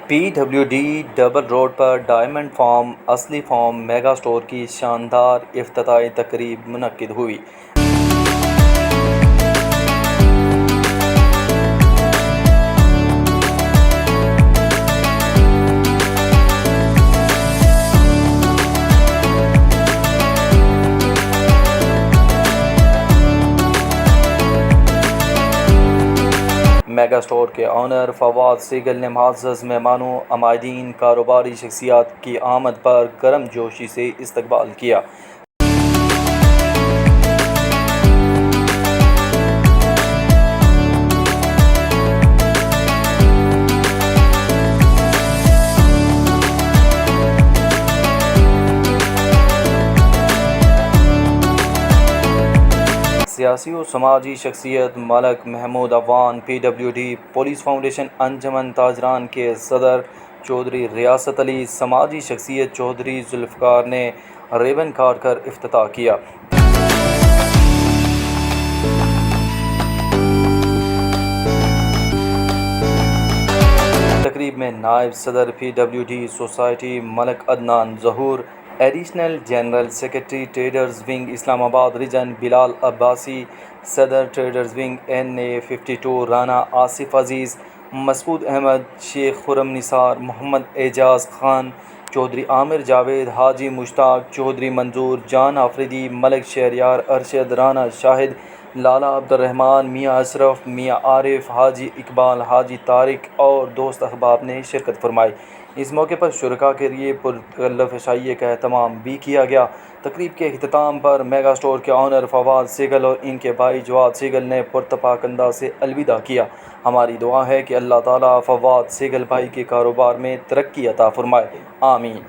PWD double road पर diamond farm असली farm mega store की शानदार इफ्तिताई तकरीब मुनक्किद हुई। मेगा स्टोर के ऑनर फवाद सीगल ने मुअज़्ज़ज़ मेहमानों, अमायदीन, कारोबारी शख्सियात की आमद पर गर्मजोशी से इस्तकबाल किया। सियासी और समाजी शख्सियत Malak Mahmood Awan, PWD police foundation Anjuman Tajran के सदर चौधरी रियासत अली, समाजी शख्सियत चौधरी जुल्फ़िकार ने रिबन काट कर इफ्तिताह किया। तकरीब में नायब सदर PWD society Malak Adnan Zahoor, additional general secretary traders wing Islamabad region Bilal Abbasi, सदर traders wing NA52 Rana Asif Aziz, Masood Ahmed, Sheikh Khurram Nisar, Mohammad Ejaz Khan, Chaudhry Aamir Javed, Haji Mushtaq, Chaudhry Manzoor, Jan Afridi, Malik Shahryar Arshad, Rana Shahid, Lala Abdurrahman, Mian Ashraf, मियाँ आरिफ, हाजी इकबाल, हाजी तारिक और दोस्त अहबाब ने शिरकत फरमाई। इस मौके पर शुरका के लिए पुरतकल्लुफ़ शाइए का एहतमाम भी किया गया। तकरीब के अख्ताम पर मेगा स्टोर के ऑनर फवाद सीगल और इनके भाई जवाद सीगल ने पुरतपाक अंदाज से अलविदा किया। हमारी दुआ है कि अल्लाह ताला फवाद सीगल भाई के कारोबार में तरक्की अता फरमाए। आमीन।